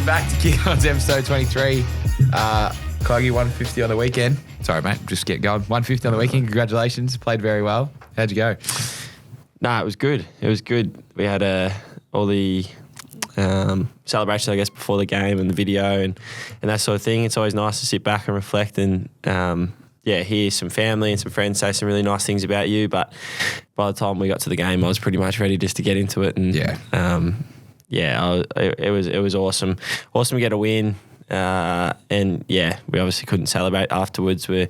back to Kick Ons episode 23. Cloggy 150 on the weekend. Sorry, mate. Just get going. 150 on the weekend. Congratulations. Played very well. How'd you go? No, it was good. It was good. We had all the celebrations, I guess, before the game and the video and that sort of thing. It's always nice to sit back and reflect and, hear some family and some friends say some really nice things about you. But by the time we got to the game, I was pretty much ready just to get into it. And it was awesome. Awesome to get a win. We obviously couldn't celebrate afterwards. We're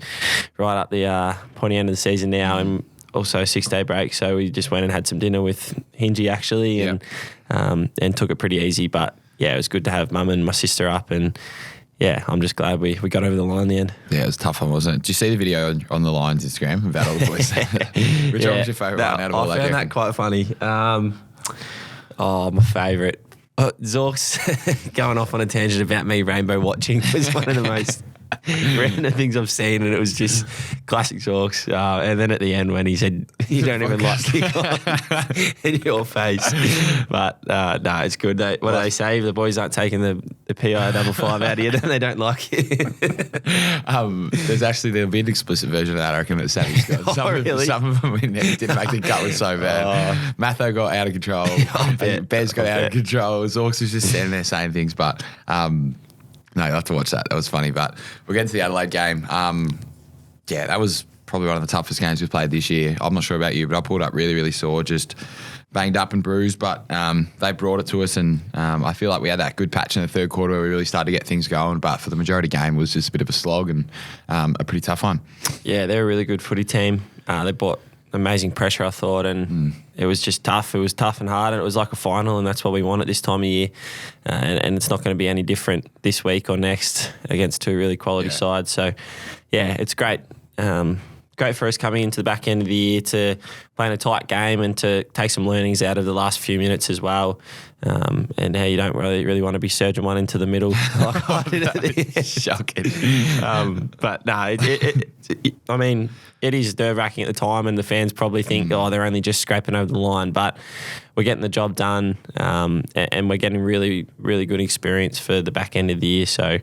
right up the pointy end of the season now and also a 6-day break. So we just went and had some dinner with Hingy actually and took it pretty easy. But yeah, it was good to have mum and my sister up and I'm just glad we got over the line in the end. Yeah, it was a tough one, wasn't it? Did you see the video on the Lions Instagram about all the boys? Which one was your favourite one out of all that? I found that quite funny. My favourite. Zork's going off on a tangent about me rainbow watching was one of the most random things I've seen, and it was just classic Zork's. And then at the end when he said, "You don't even like Kick Ons," in your face. But no, it's good. What do they say? If the boys aren't taking the PI 55 out of you, then they don't like it. There'll be an explicit version of that, I reckon, that Savage got. Some of them didn't make the cut was so bad. Matho got out of control. Bez got out of control. Zorks was just standing there saying things, but no, you'll have to watch that. That was funny. But we're getting to the Adelaide game. That was probably one of the toughest games we've played this year. I'm not sure about you, but I pulled up really, really sore, just banged up and bruised. But they brought it to us, and I feel like we had that good patch in the third quarter where we really started to get things going. But for the majority of the game, it was just a bit of a slog and a pretty tough one. Yeah, they're a really good footy team. They brought amazing pressure, I thought, and it was just tough. It was tough and hard, and it was like a final, and that's what we want at this time of year. And it's not going to be any different this week or next against two really quality sides. So, it's great. Great for us coming into the back end of the year to play in a tight game and to take some learnings out of the last few minutes as well. And how you don't really want to be surging one into the middle like I did at the end. Shocking. But no, it is nerve-wracking at the time, and the fans probably think, they're only just scraping over the line. But we're getting the job done, and we're getting really, really good experience for the back end of the year. So,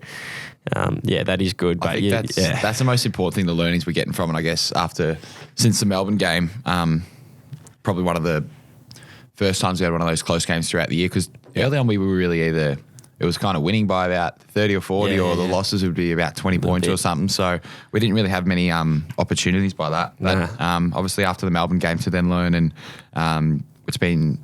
that is good. But that's the most important thing, the learnings we're getting from it, I guess, since the Melbourne game. Probably one of the first times we had one of those close games throughout the year, because early on we were really it was kind of winning by about 30 or 40 or the losses would be about 20 points or something. So we didn't really have many opportunities by that. But obviously after the Melbourne game to then learn, and it's been...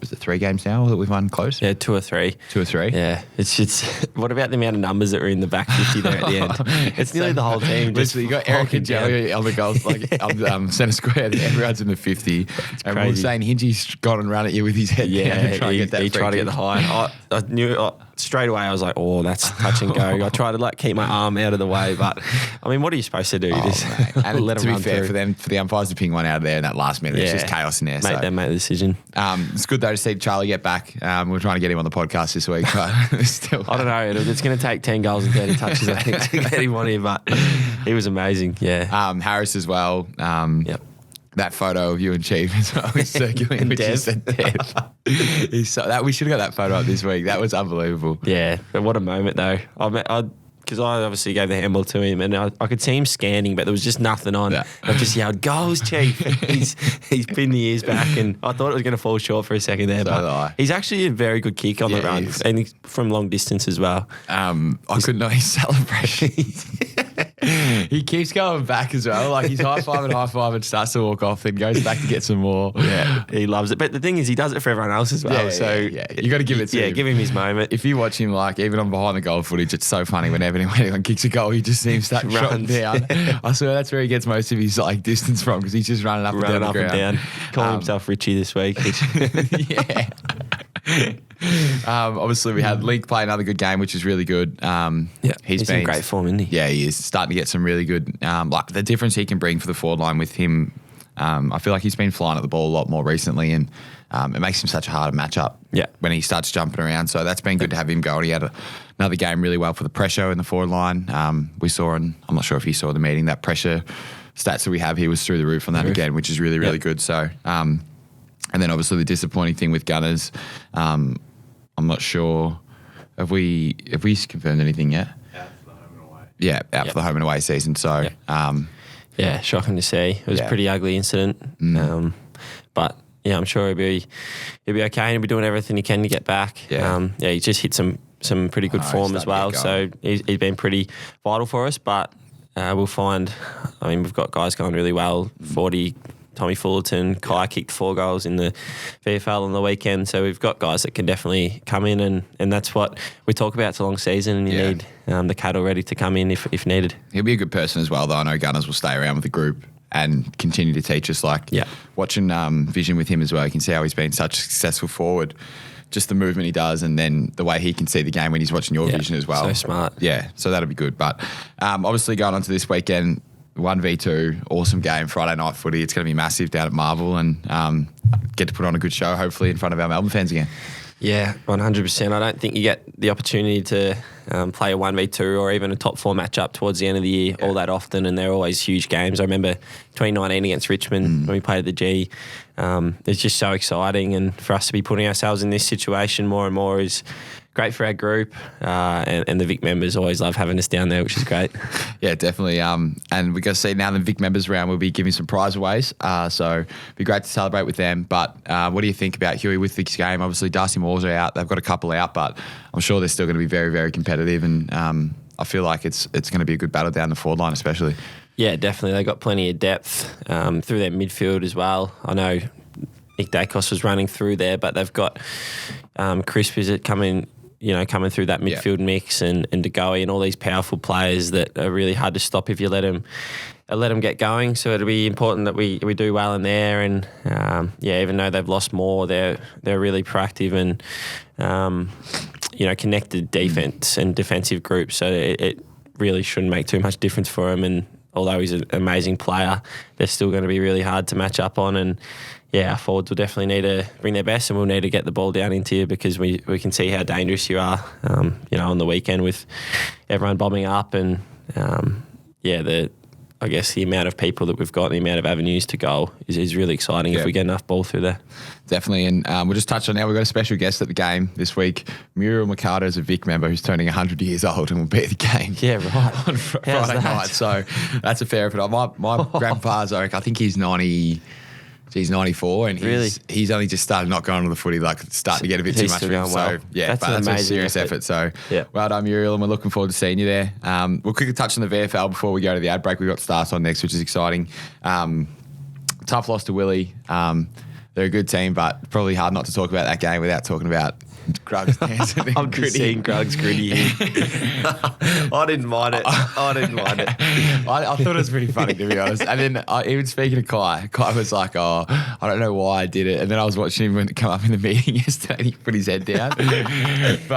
Was it 3 games now that we've won close? Yeah, 2 or 3. 2 or 3? Yeah. It's what about the amount of numbers that were in the back 50 there at the end? It's nearly the whole team. Listen, you got Eric and Joey on the goals, on centre square. Everyone's in the 50. It's and crazy. We were saying Hingy's gone and run at you with his head down to try and get that he tried to get the high. I knew straight away I was like, that's touch and go. I tried to keep my arm out of the way, but I mean, what are you supposed to do? And let them run fair through. For the umpires to ping one out of there in that last minute, it's just chaos in there. Make them make the decision. It's good though to see Charlie get back. We're trying to get him on the podcast this week, but still. I don't know. It's going to take 10 goals and 30 touches, I think, to get him on here, but he was amazing. Yeah. Harris as well. That photo of you and Chief as well is circulating, which is Dev. We should have got that photo up this week. That was unbelievable. Yeah, but what a moment though. Because I obviously gave the handball to him, and I could see him scanning, but there was just nothing on. Yeah. I just yelled, "Goals, Chief!" He's pinned the ears back, and I thought it was going to fall short for a second there. But he's actually a very good kick on the run, and he's from long distance as well. I couldn't know his celebration. He keeps going back as well. Like he's high-fiving, starts to walk off, then goes back to get some more. Yeah, he loves it. But the thing is, he does it for everyone else as well. You got to give it to him. Give him his moment. If you watch him, even on behind the goal footage, it's so funny whenever anyone kicks a goal, he just seems to run down. I swear that's where he gets most of his distance from, because he's just running up and down the ground. Calling himself Richie this week. Yeah. Obviously, we had Link play another good game, which is really good. He's been in great form, isn't he? Yeah, he is starting to get some really good. The difference he can bring for the forward line with him. I feel like he's been flying at the ball a lot more recently, and it makes him such a harder matchup when he starts jumping around. So that's been good to have him go. And he had another game really well for the pressure in the forward line. We saw, and I'm not sure if you saw the meeting, that pressure stats that we have, he was through the roof on that again, which is really, really good. So, and then obviously the disappointing thing with Gunners, I'm not sure Have we confirmed anything yet? Out for the home and away. Yeah, out for the home and away season. So, yeah, shocking to see. It was a pretty ugly incident. But yeah, I'm sure he'll be okay, and he'll be doing everything he can to get back. Yeah, he just hit some pretty good form as well. So he's been pretty vital for us. But we'll find. I mean, we've got guys going really well. 40. Tommy Fullerton, Kai kicked 4 goals in the VFL on the weekend. So we've got guys that can definitely come in, and that's what we talk about. It's a long season, and you need the cattle ready to come in if needed. He'll be a good person as well, though. I know Gunners will stay around with the group and continue to teach us. Watching Vision with him as well, you can see how he's been such a successful forward. Just the movement he does, and then the way he can see the game when he's watching your vision as well. So smart. Yeah, so that'll be good. But obviously going on to this weekend, 1v2, awesome game, Friday night footy. It's going to be massive down at Marvel, and get to put on a good show, hopefully, in front of our Melbourne fans again. Yeah, 100%. I don't think you get the opportunity to play a 1v2 or even a top 4 matchup towards the end of the year all that often, and they're always huge games. I remember 2019 against Richmond when we played at the G. It's just so exciting, and for us to be putting ourselves in this situation more and more is great for our group, and the Vic members always love having us down there, which is great. Yeah, definitely. And we're going to see now the Vic members round, we'll be giving some prize aways. So it'd be great to celebrate with them. But what do you think about Huey with Vic's game? Obviously, Darcy Moores are out. They've got a couple out, but I'm sure they're still going to be very, very competitive. And I feel like it's going to be a good battle down the forward line, especially. Yeah, definitely. They've got plenty of depth through their midfield as well. I know Nick Dacos was running through there, but they've got Chris Bissett coming through that midfield mix, and DeGoey and all these powerful players that are really hard to stop if you let them get going. So it'll be important that we do well in there. And even though they've lost more, they're really proactive and connected defense and defensive group. So it really shouldn't make too much difference for him. And although he's an amazing player, they're still going to be really hard to match up on. And our forwards will definitely need to bring their best, and we'll need to get the ball down into you, because we can see how dangerous you are, on the weekend with everyone bombing up, and the amount of people that we've got, the amount of avenues to go is really exciting if we get enough ball through there. Definitely, and we'll just touch on now, we've got a special guest at the game this week. Muriel Mercado is a Vic member who's turning 100 years old and will be at the game. Yeah, right. On Friday night, so that's a fair effort. My grandpa's, I think he's 90... He's 94, and he's only just started not going to the footy, starting to get a bit too much for him. So, that's a serious effort. So, well done, Muriel, and we're looking forward to seeing you there. We'll quickly touch on the VFL before we go to the ad break. We've got Stars on next, which is exciting. Tough loss to Willie. They're a good team, but probably hard not to talk about that game without talking about Gruggs dancing. I'm just seeing Gruggs gritty. I didn't mind it. I thought it was pretty funny, to be honest. And then even speaking to Kai was like, I don't know why I did it. And then I was watching him come up in the meeting yesterday and he put his head down.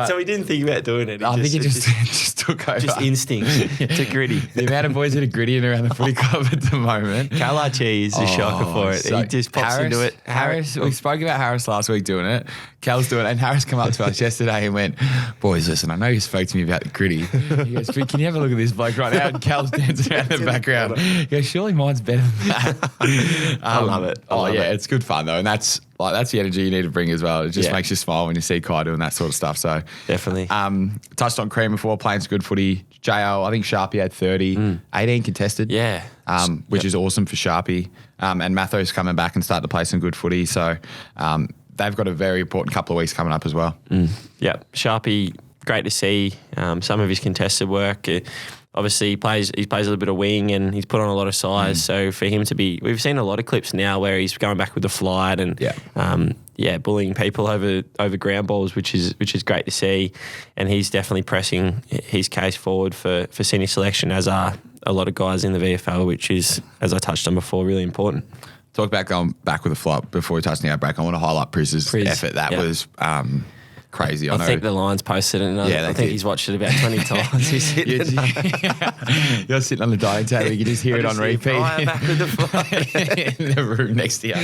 So he didn't think about doing it. I think he just took over. Just instinct to gritty. The amount of boys that are grittying around the footy club at the moment. Kalachi is a shocker for it. He just pops into it. Harris, we spoke about Harris last week doing it. Cal's doing it, and Harris came up to us yesterday and went, "Boys, listen, I know you spoke to me about the gritty." He goes, "Can you have a look at this bloke right now?" And Cal's dancing around in the background. He goes, "Surely mine's better than that." I love it. It's good fun though, and that's the energy you need to bring as well. It just makes you smile when you see Kai doing that sort of stuff. So definitely. Touched on Cream before, playing some good footy. JL, I think Sharpie had 30, 18 contested. Yeah. Which is awesome for Sharpie. And Matho's coming back and starting to play some good footy. So they've got a very important couple of weeks coming up as well. Sharpie, great to see some of his contested work. Obviously, he plays a little bit of wing and he's put on a lot of size. So for him to be, we've seen a lot of clips now where he's going back with the flight and bullying people over ground balls, which is great to see. And he's definitely pressing his case forward for senior selection, as are a lot of guys in the VFL, which is, as I touched on before, really important. Talk about going back with the flight before we touch the outbreak. I want to highlight Priz's effort. That was crazy. I think the Lions posted it. And I think he's watched it about 20 times. He's You're sitting on the dining table. You can just hear it on repeat. Back with the flight. In the room next to you.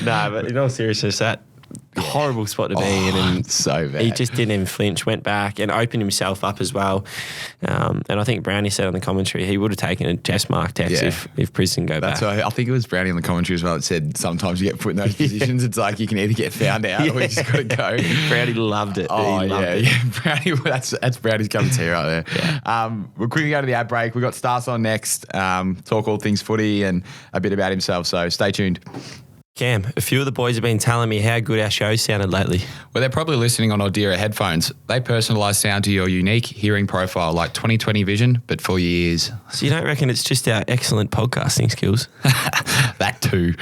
No, but in all seriousness, that horrible spot to be in. And so bad. He just didn't even flinch, went back and opened himself up as well. And I think Brownie said on the commentary he would have taken a chest mark text if Brisbane go back. Why I think it was Brownie on the commentary as well that said sometimes you get put in those positions. It's like you can either get found out or you just got to go. Brownie loved it. Oh, Brownie, that's Brownie's cup of tea right there. Yeah. We'll quickly go to the ad break. We've got Stars on next. Talk all things footy and a bit about himself. So stay tuned. Cam, a few of the boys have been telling me how good our show sounded lately. Well, they're probably listening on Audira headphones. They personalise sound to your unique hearing profile like 20/20 vision, but for your ears. So you don't reckon it's just our excellent podcasting skills? That too.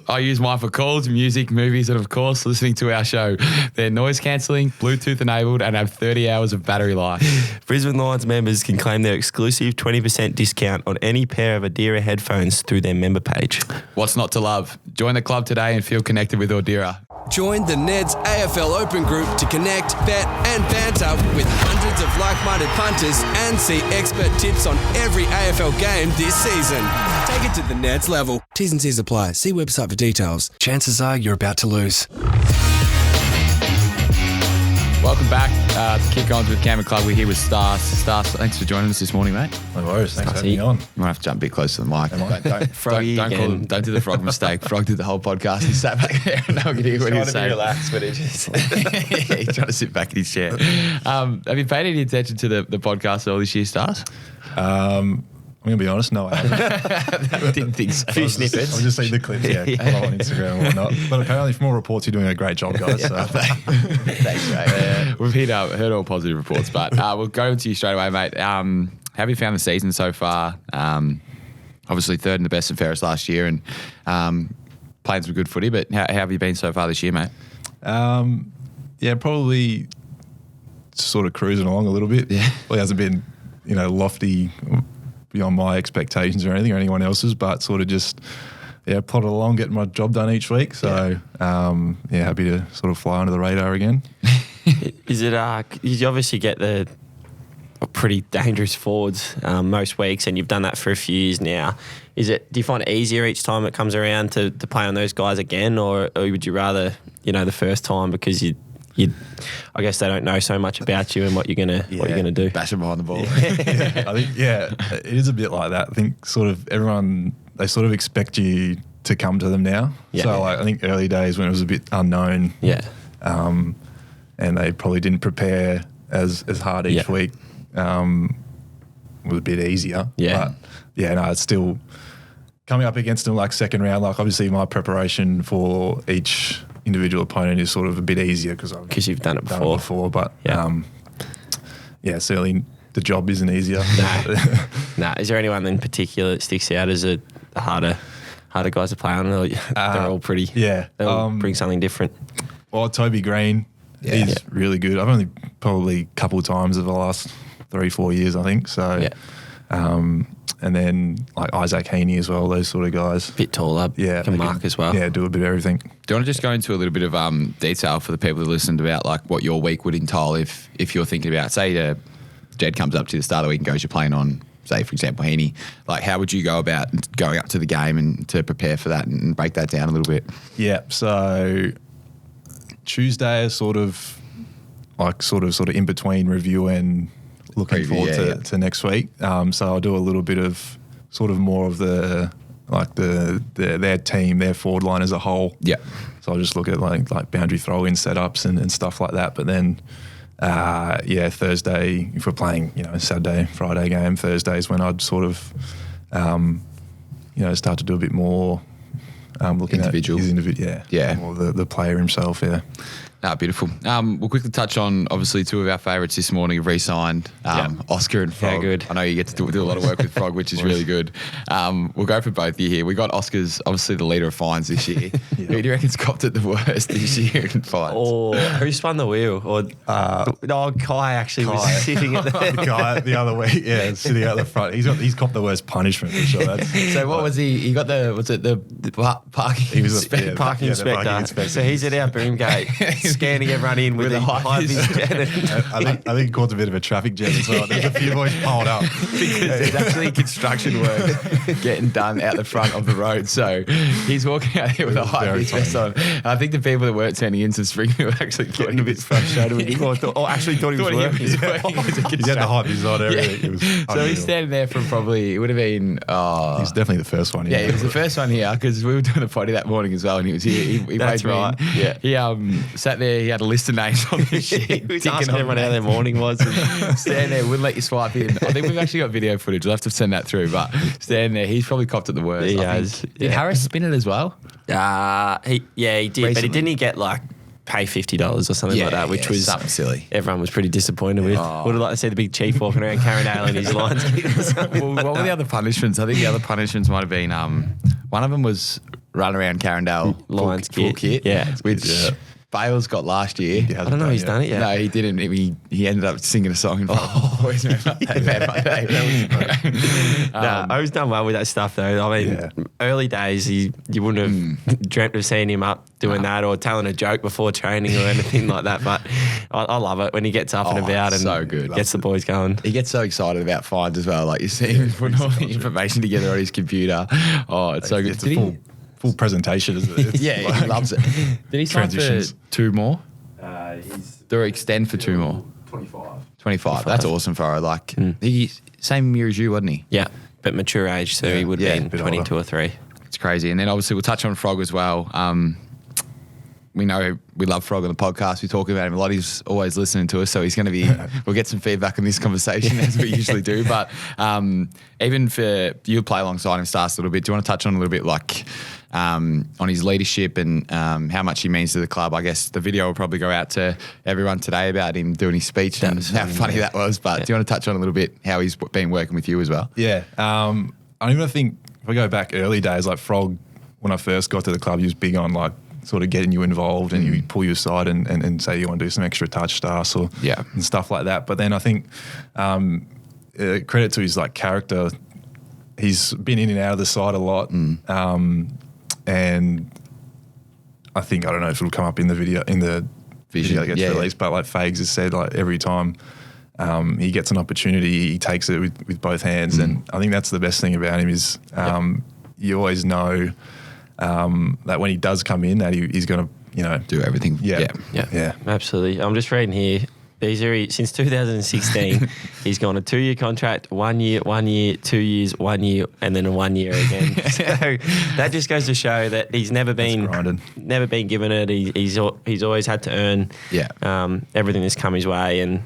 I use mine for calls, music, movies, and of course, listening to our show. They're noise cancelling, Bluetooth enabled, and have 30 hours of battery life. Brisbane Lions members can claim their exclusive 20% discount on any pair of Audira headphones through their member page. What's not to love? Join the club today and feel connected with Audira. Join the Neds AFL Open Group to connect, bet and banter with hundreds of like-minded punters and see expert tips on every AFL game this season. Take it to the Neds level. T's and C's apply. See website for details. Chances are you're about to lose. Welcome back to Kick Ons with Cam and Club. We're here with Stars. Stars, thanks for joining us this morning, mate. No worries. Thanks for having me on. You might have to jump a bit closer to the mic. Don't do the frog mistake. Frog did the whole podcast. He sat back there and no one could hear what he was saying. Relax, but he just... He's trying to sit back in his chair. Have you paid any attention to the podcast all this year, Stars? I'm going to be honest, no, I haven't. Didn't think so. A few snippets. I've just seen the clips, on Instagram and whatnot. But apparently from all reports, you're doing a great job, guys. So. Thanks, mate. We've heard all positive reports, but we'll go to you straight away, mate. How have you found the season so far? Obviously third in the best and fairest last year and playing some good footy, but how have you been so far this year, mate? Probably sort of cruising along a little bit. Yeah. Well, it hasn't been, lofty beyond my expectations or anything or anyone else's, but sort of just plodded along, getting my job done each week. So happy to sort of fly under the radar again. Is it? You obviously get the pretty dangerous forwards most weeks, and you've done that for a few years now. Do you find it easier each time it comes around to play on those guys again, or would you rather the first time because I guess they don't know so much about you and what you're gonna do. Bash them behind the ball. I think it is a bit like that. I think sort of everyone, they sort of expect you to come to them now. Yeah. So I think early days when it was a bit unknown. Yeah. And they probably didn't prepare as hard each week. Was a bit easier. Yeah. But it's still coming up against them like second round. Like obviously my preparation for each individual opponent is sort of a bit easier because you've done it before. But certainly the job isn't easier. Nah. Is there anyone in particular that sticks out as the harder guys to play on? They're all pretty. Yeah. They all bring something different. Well, Toby Green, he's really good. I've only probably a couple of times over the last 3-4 years, I think. So, and then like Isaac Heaney as well, those sort of guys. Bit taller, can mark as well. Yeah, do a bit of everything. Do you want to just go into a little bit of detail for the people who listened about like what your week would entail if you're thinking about, say, Jed comes up to the start of the week and goes, you're playing on, say, for example, Heaney. Like, how would you go about going up to the game and to prepare for that and break that down a little bit? Yeah, so Tuesday is sort of in between review and looking forward to next week. So I'll do a little bit of sort of more of their team, their forward line as a whole. Yeah. So I'll just look at like boundary throw-in setups and stuff like that. But then, Thursday, if we're playing, Saturday, Friday game, Thursday is when I'd sort of, start to do a bit more looking individual. at his individual. More the player himself, Beautiful. We'll quickly touch on, obviously, two of our favourites this morning have re-signed, Oscar and Frog. Yeah, good. I know you get to do a lot of work with Frog, which is really good. We'll go for both of you here. We got Oscar's, obviously, the leader of fines this year. Who do you reckon's copped it the worst this year in fines? Or who spun the wheel? Or Kai actually was sitting at the guy the other week, sitting out the front. He's copped the worst punishment for sure. So what was he? He got the parking. He was parking inspector. So he's at our boom gate. scanning everyone in with the high vis jet. I think it caused a bit of a traffic jam as well. There's a few boys piled up. Because there's actually construction work getting done out the front of the road. So he's walking out here with a high vis vest on. And I think the people that weren't turning into Spring were actually getting a bit frustrated with him. Or actually thought he was working. He had the high vis on, everything. It was so he's standing there for probably, it would have been... he's definitely the first one. Yeah, he was the first one here because we were doing a potty that morning as well, and he was here. He That's waved me right. in. Yeah. He sat there. He had a list of names on the sheet. He was asking everyone how their morning was. Standing there, wouldn't let you swipe in. I think we've actually got video footage. We'll have to send that through. But standing there, he's probably copped it the worst. He has. Did Harris spin it as well? He did. Recently. But didn't he get like pay $50 or something like that, which was something silly. Everyone was pretty disappointed with. Would have liked to see the big chief walking around Carindale in his Lions kit or something. Well, what were the other punishments? I think the other punishments might have been one of them was run around Carindale Lions full kit, which Bales got last year. I don't know if he's done it yet. No, he didn't. He ended up singing a song in front of boys. I was done well with that stuff though. I mean, early days, you wouldn't have dreamt of seeing him up doing that or telling a joke before training or anything like that. But I love it when he gets up and about and so good. Gets the boys going. He gets so excited about fines as well. Like you see him putting all the information together on his computer. Oh, it's so good. It's a full presentation, isn't it? He loves it. Did he sign for 2 more? Or extend for 2 more? 25. That's awesome for her. Like he same year as you, wasn't he? Yeah, but mature age, so he would have been 22 or 3. It's crazy. And then obviously we'll touch on Frog as well. We know we love Frog on the podcast. We talk about him a lot. He's always listening to us, so he's going to be. We'll get some feedback on this conversation as we usually do. But even for you, play alongside him, Starce, a little bit. Do you want to touch on a little bit like on his leadership and how much he means to the club? I guess the video will probably go out to everyone today about him doing his speech and how funny that was. But do you want to touch on a little bit how he's been working with you as well? Yeah, I even think if I go back early days, like Frog, when I first got to the club, he was big on like sort of getting you involved and he'd pull you aside and say you want to do some extra touch Starce or and stuff like that. But then I think credit to his like character, he's been in and out of the side a lot, and I think I don't know if it'll come up in the video that gets released, but like Fags has said, like every time he gets an opportunity, he takes it with both hands, and I think that's the best thing about him is you always know. That when he does come in, that he's going to, do everything. Yeah, absolutely. I'm just reading here. Since 2016, he's gone a 2-year contract, 1 year, 2 years, 1 year, and then a 1 year again. So that just goes to show that he's never been given it. He's always had to earn everything that's come his way, and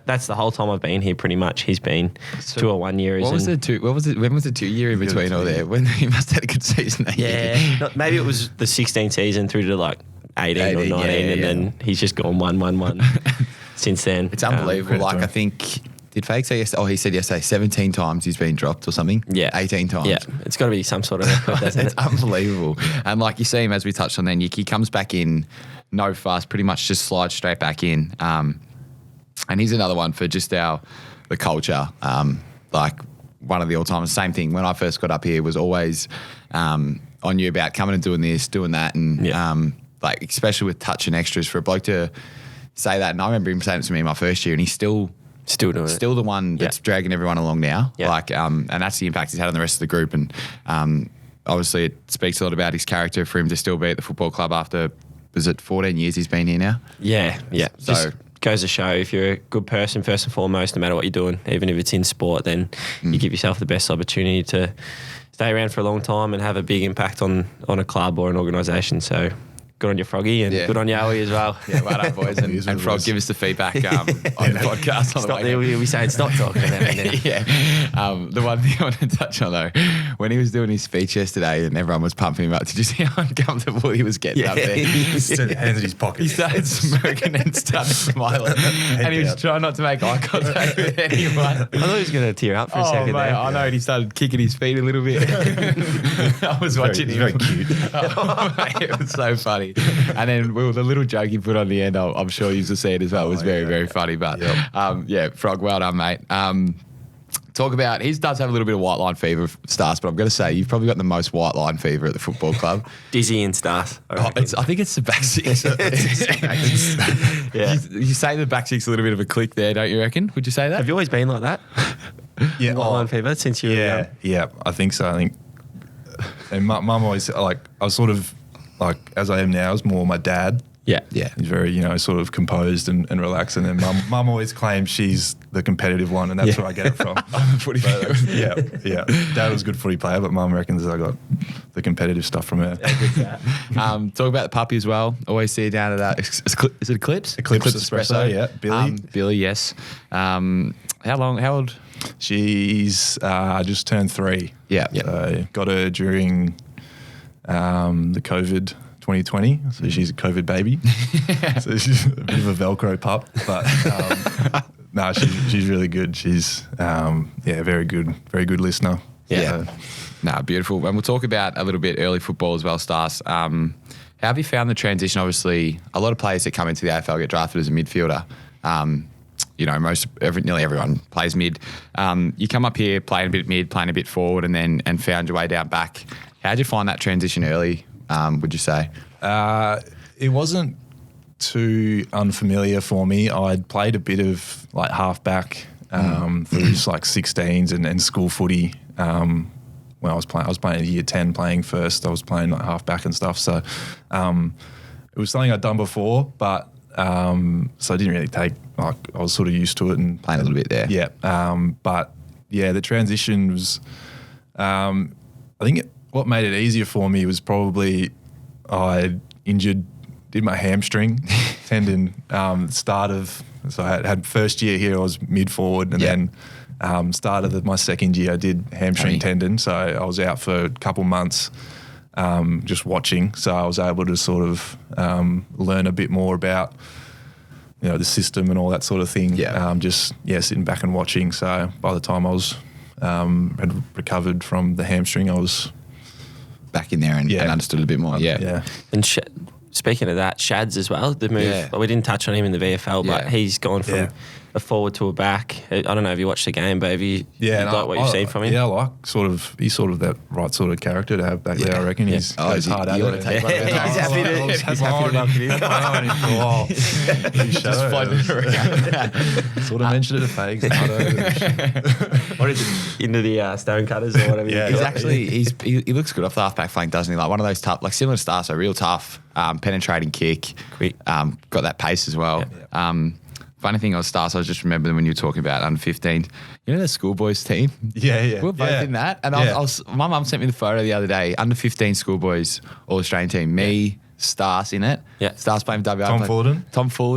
that's the whole time I've been here. Pretty much, he's been to a 1 year. When was the 2 year in between all there? When he must have had a good season. Maybe it was the 16 season through to like 18 or 19, and then he's just gone 1-1-1. Since then. It's unbelievable. I think, did Fake say yesterday? Oh, he said yesterday 17 times he's been dropped or something. Yeah. 18 times. Yeah. It's got to be some sort of record, doesn't it? It's unbelievable. And like you see him, as we touched on then, he comes back in, no fuss, pretty much just slides straight back in. And he's another one for just the culture. Like one of the all-timers. Same thing. When I first got up here, was always on you about coming and doing this, doing that. And like, especially with touch and extras for a bloke to say that, and I remember him saying it to me in my first year, and he's still doing it. Still the one that's dragging everyone along now. Yeah. Like, and that's the impact he's had on the rest of the group. And obviously, it speaks a lot about his character for him to still be at the football club after, was it 14 years he's been here now? Yeah. So just goes to show if you're a good person, first and foremost, no matter what you're doing, even if it's in sport, then you give yourself the best opportunity to stay around for a long time and have a big impact on a club or an organisation. So good on you, Froggy, and good on you, Owie, as well. Yeah, well done, boys. And Frog, give us the feedback on the podcast. Stop there. We'll be saying stop talking about it now. The one thing I want to touch on, though, when he was doing his speech yesterday and everyone was pumping him up, did you see how uncomfortable he was getting up there? He stood hands in his pocket. He started smirking and started smiling. And he was trying not to make eye contact with anyone. I thought he was going to tear up for a second. Mate, I know, and he started kicking his feet a little bit. I was watching him. Very cute. Mate, it was so funny. And then the little joke he put on the end, I'm sure you will see it as well, was very, very funny. But Frog, well done, mate. talk about, he does have a little bit of white line fever, Stars, but I'm going to say you've probably got the most white line fever at the football club. Dizzy and Stars. I think it's the back six. You say the back six a little bit of a click there, don't you reckon? Would you say that? Have you always been like that? Yeah. White line fever since you were young? Yeah, I think so. I think, and mum always, like, I was sort of, like, as I am now, is more my dad. Yeah. He's very, sort of composed and relaxed. And then mum always claims she's the competitive one, and that's where I get it from. I'm a footy player. Yeah. Dad was a good footy player, but mum reckons I got the competitive stuff from her. Talk about the puppy as well. Always see her down at that. Is it Eclipse? Eclipse Espresso, yeah. Billy. Billy, yes. How old? She's just turned 3. Yeah. So got her during the COVID 2020, so she's a COVID baby. So she's a bit of a Velcro pup, but no, she's really good. She's very good listener. Yeah. No, beautiful. And we'll talk about a little bit early football as well, Stars. How have you found the transition? Obviously, a lot of players that come into the AFL get drafted as a midfielder. Nearly everyone plays mid. You come up here playing a bit mid, playing a bit forward, and found your way down back. How did you find that transition early? Would you say? It wasn't too unfamiliar for me. I'd played a bit of like halfback through just like 16s and school footy. When I was playing year 10, playing first. I was playing like halfback and stuff. So it was something I'd done before, but so I didn't really take. Like, I was sort of used to it and playing a little bit there. Yeah, but yeah, the transition was. I think what made it easier for me was probably I did my hamstring tendon start of. So I had first year here, I was mid forward, and then started my second year, I did hamstring tendon. So I was out for a couple months just watching. So I was able to sort of learn a bit more about the system and all that sort of thing. Sitting back and watching. So by the time I was had recovered from the hamstring, I was back in there and understood a bit more. Yeah. And speaking of that, Shads as well, the move. Yeah. We didn't touch on him in the VFL, but he's gone from a forward to a back. I don't know if you watched the game, but have you like what you've seen from him? Yeah, I like he's sort of that right sort of character to have back there, I reckon. He's hard at it. He's happy to welcome him. He's just floating around. Sort of mentioned it to Fags. What is it? Into the stone cutters or whatever. He's actually, he looks good off the half-back flank, doesn't he? Like one of those tough, like similar to Star, so real tough, penetrating kick, quick, got that pace as well. Funny thing was, Stars, I was just remembering when you were talking about under 15, the schoolboys team? Yeah. We were both in that. And my mum sent me the photo the other day, under 15 schoolboys All-Australian team, me, Stars in it. Yeah. Stars playing WA. Tom Fullerton.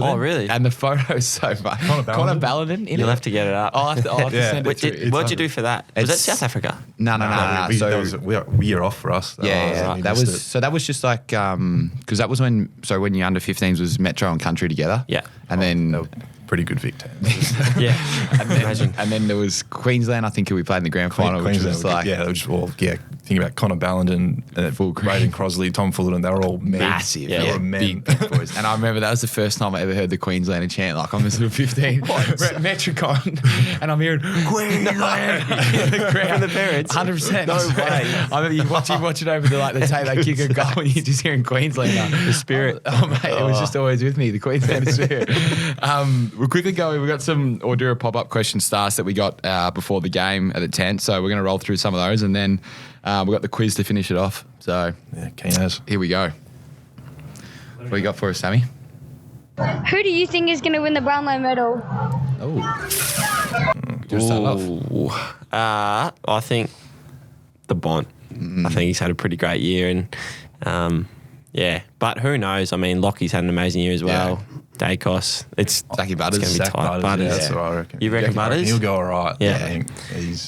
Oh, really? And the photo is so funny. Connor Ballardin in it. You'll have to get it up. I'll have to send it through. What'd you do for that? Was that South Africa? No. That was a year off for us. That was just like because that was when your under 15s was Metro and Country together. Yeah. And then pretty good Victor. and then there was Queensland, I think, who we played in the grand final, which was like think about Connor Ballardin and Braden Crosley, Tom Fullerton, they were all massive, big boys. And I remember that was the first time I ever heard the Queenslander chant. Like I'm sort of 15, we're at Metricon, and I'm hearing Queensland from the parents. 100%. No way. I remember you watch it over the tape, they kick a goal, and you're just hearing Queenslander. The spirit. Oh mate, it was just always with me, the Queenslander spirit. We'll quickly go. We've got some Ordura pop-up question Stars that we got before the game at the tent, so we're going to roll through some of those, and then we've got the quiz to finish it off. So here we go. What do you got for us, Sammy? Who do you think is going to win the Brownlow medal? Just start off. I think the Bont. I think he's had a pretty great year, and but who knows? I mean, Lockie's had an amazing year as well. Dacos, it's Zachy Butters. It's going to be tight. Butters. That's what I reckon. You reckon Butters? He'll go all right. Yeah. I think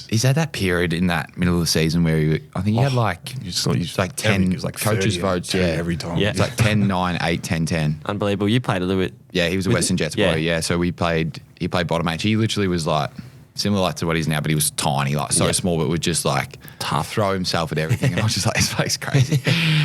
he's had that period in that middle of the season where I think he had like 10 coaches' votes. Every time. Yeah. It's like 10, 9, 8, 10, 10. Unbelievable. You played a little bit. Yeah, he was a Western Jets boy. Yeah, so he played bottom H. He literally was like similar to what he's now, but he was tiny, like so small, but would just like throw himself at everything. And I was just like, this place crazy.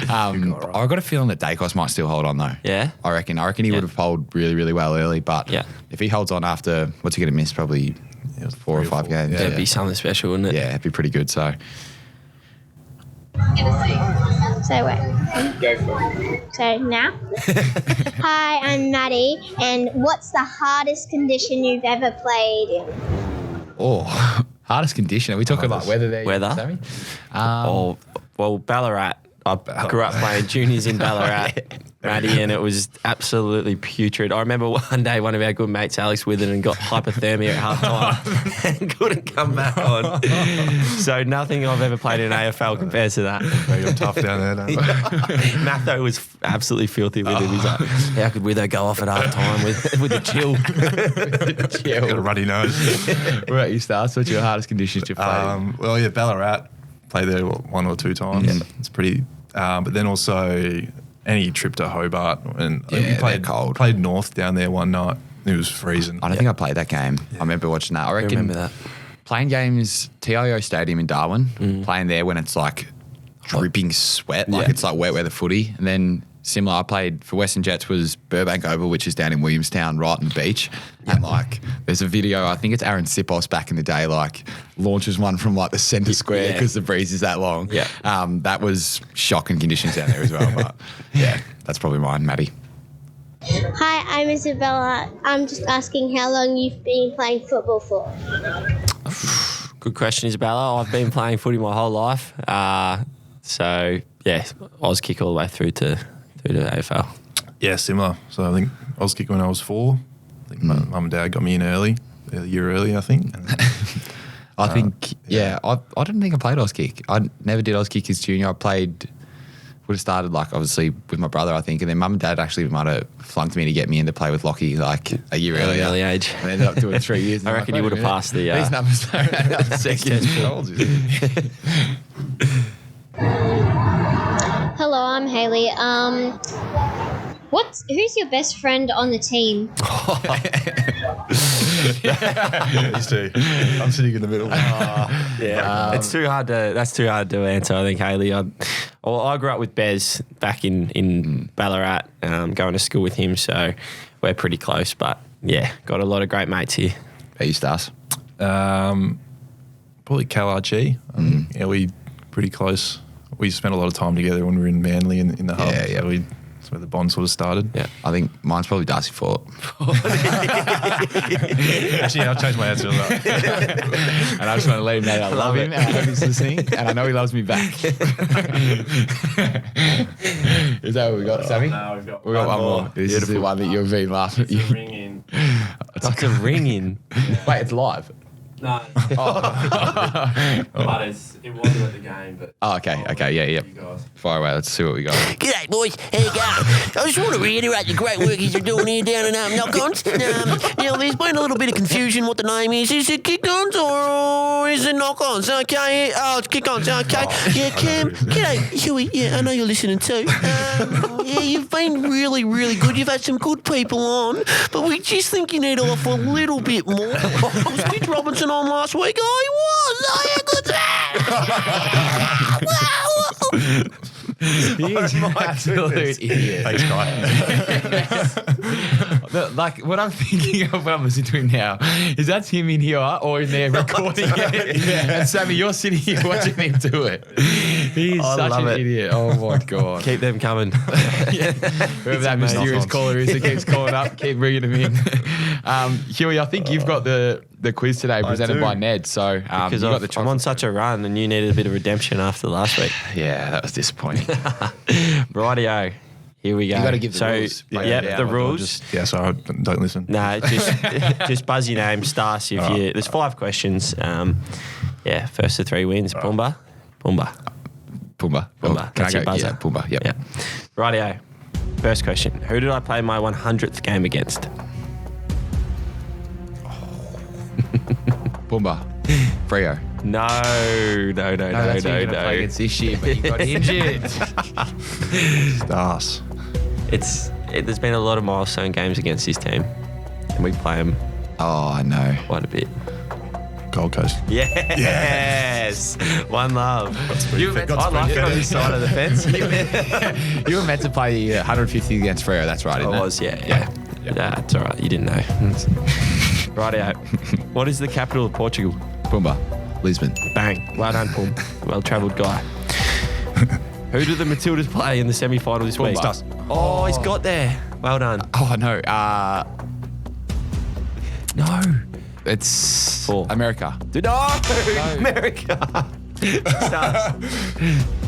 I got a feeling that Dacos might still hold on though. Yeah, I reckon he would have polled really, really well early. But if he holds on after, what's he going to miss? Probably it was 4 or 3 5 games. That'd be something special, wouldn't it? Yeah, it'd be pretty good. So Say what? go for it. So now? Hi, I'm Maddie, and what's the hardest condition you've ever played in? Oh, hardest condition. Are we talking about weather there? Weather? Sammy? Well, Ballarat. I grew up playing juniors in Ballarat, Maddie, and it was absolutely putrid. I remember one day one of our good mates, Alex Witherden, got hypothermia at half time and couldn't come back on. So nothing I've ever played in AFL compares to that. They got tough down there, don't they? Matho was absolutely filthy with him. He's like, how could Wither go off at half time with a chill? Got a ruddy nose. What about you, Stars? What's your hardest conditions you've played? Well, yeah, Ballarat. Played there 1 or 2 times. Yeah. It's pretty. But then also any trip to Hobart, and Yeah, we they're cold. Played North down there one night. It was freezing. I don't think I played that game. I remember watching that. I reckon remember that. playing games, TIO Stadium in Darwin, playing there when it's like dripping sweat, like Yeah. it's like wet weather footy. And then similar, I played for Western Jets was Burbank Oval, which is down in Williamstown, right on the beach. And like, there's a video, I think it's Aaron Sipos back in the day, like launches one from like the centre square because the breeze is that long. Yeah. That was shocking conditions down there as well. But yeah, that's probably mine, Maddie. Hi, I'm Isabella. I'm just asking how long you've been playing football for. Good question, Isabella. I've been playing footy my whole life. So, yeah, I was kick all the way through to AFL. Yeah, similar. So I think I was kicking when I was 4. I think my mum and dad got me in early, a year early, I think. And I think, I didn't think I played Auskick. I never did Auskick as junior. I would have started, like, obviously with my brother, I think, and then mum and dad actually might have flunked me to get me in to play with Lockie, like, a year earlier. Early age. And ended up doing 3 years. I reckon you would have passed the... These numbers don't add up to second. Hello, I'm Hayley. Who's your best friend on the team? These two. I'm sitting in the middle. That's too hard to answer, I think, Hayley. I grew up with Bez back in Ballarat, going to school with him, so we're pretty close. But, yeah, got a lot of great mates here. Are you Stars? Probably Cal Archie. Yeah, we pretty close. We spent a lot of time together when we were in Manly in the hub. Yeah. So that's where the bond sort of started. Yeah. I think mine's probably Darcy Fort. Actually, I'll change my answer to that. And I just want to let him know that I love him and I hope he's listening and I know he loves me back. Is that what we got, Sammy? No, We got one more. This is the one that you've been laughing at. It's a ring in. That's a ring in. Wait, it's live. No, but it wasn't at the game. But Oh, okay, yeah. you guys. Fire away, let's see what we got. G'day, boys. How you going? I just want to reiterate the great work you're doing here down in Knock Ons. Now, there's been a little bit of confusion what the name is. Is it Kick Ons or is it Knock Ons? Okay. Oh, it's Kick Ons. Okay. Yeah, Cam. G'day, Huey. Yeah, I know you're listening too. Yeah, you've been really, really good. You've had some good people on, but we just think you need to offer a little bit more. Was Mitch Robinson on last week? Oh, he was. Oh, yeah, good time. He is an absolute idiot. Thanks, guy. Like, what I'm thinking of when I'm listening to him now is that's him in here or in there recording it. And Sammy, you're sitting here watching him do it. He's such love an it. idiot. Oh, my God. Keep them coming. Whoever that mysterious caller is that keeps calling up, keep bringing him in. Huey, I think you've got the quiz today presented by Ned. So Because you got the I'm on such a run and you needed a bit of redemption after last week. Yeah, that was disappointing. Rightio. Here we go. You got to give the rules. Yeah, the rules. Sorry, don't listen. No, just buzz your name, Stars. There's 5 questions. First to 3 wins. Pumba. Pumba. Pumba. Can I That's go? your buzzer. Yeah, Pumba. Yep. Yeah. Rightio. First question. Who did I play my 100th game against? Pumba. Freo. No. That's who you're gonna play against this year, but you got injured. Stars. There's been a lot of milestone games against this team, and we play them Oh, I know. quite a bit. Gold Coast. Yes. One love. You were meant to I like it on this side of the fence. You were meant to play 150 against Freo. That's right. I Isn't it? was, yeah. That's all right. You didn't know. Rightio. What is the capital of Portugal? Pumba. Lisbon. Bang. Well done, Pum. Well-travelled guy. Who do the Matildas play in the semi-final this week? Stas. Oh, he's got there. Well done. Oh, no. No. It's 4. America. No. America. Stars.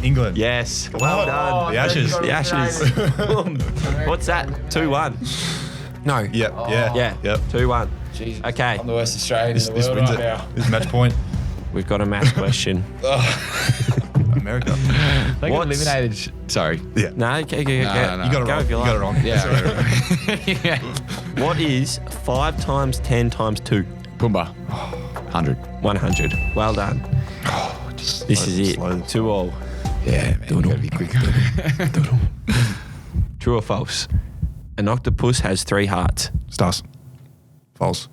England. Yes. Well done. The Ashes. The Ashes. What's that? 2-1. No. Yep. Yeah. Yeah. Yep. 2-1. Jesus. Okay. I'm the worst Australian This in the world wins right it. now. This is match point. We've got a math question. America. They got What's- eliminated. Sorry. Yeah. No, okay. No. You got it Go wrong. if You you got it like. wrong. Yeah. Yeah. What is 5 times 10 times 2? Pumba. 100. 100. Well done. This is it. Slow. 2-all. Yeah, man. You gotta be quick. True or false? An octopus has 3 hearts. Stars. False.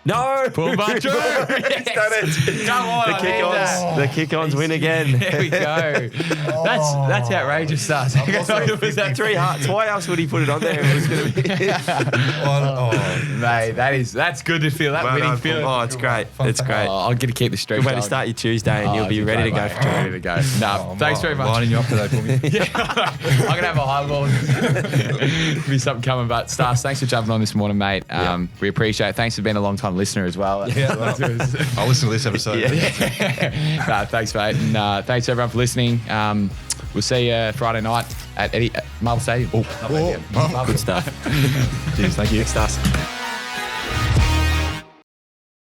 No! Pumba. True. Yes. Come on. The kick-ons. The kick-ons win again. There we go. That's outrageous, Stars. Was that 3 hearts? Why else would he put it on there? It was going to be. Mate, that's good to feel. That winning feeling. Oh, it's great. It's great. Oh, I'm going to keep the streak Good way to going. start your Tuesday, and you'll be it's a ready to great go way. for tomorrow. Ready to go. No, thanks very much. Lining you up today for me. I'm going to have a highball. Be something coming. But Stars, thanks for jumping on this morning, mate. We appreciate it. Thanks for being a long-time listener as well. Yeah, I'll listen to this episode. No, thanks, mate. And thanks, everyone, for listening. We'll see you Friday night at Marvel Stadium. Good stuff. Cheers, thank you. Stars.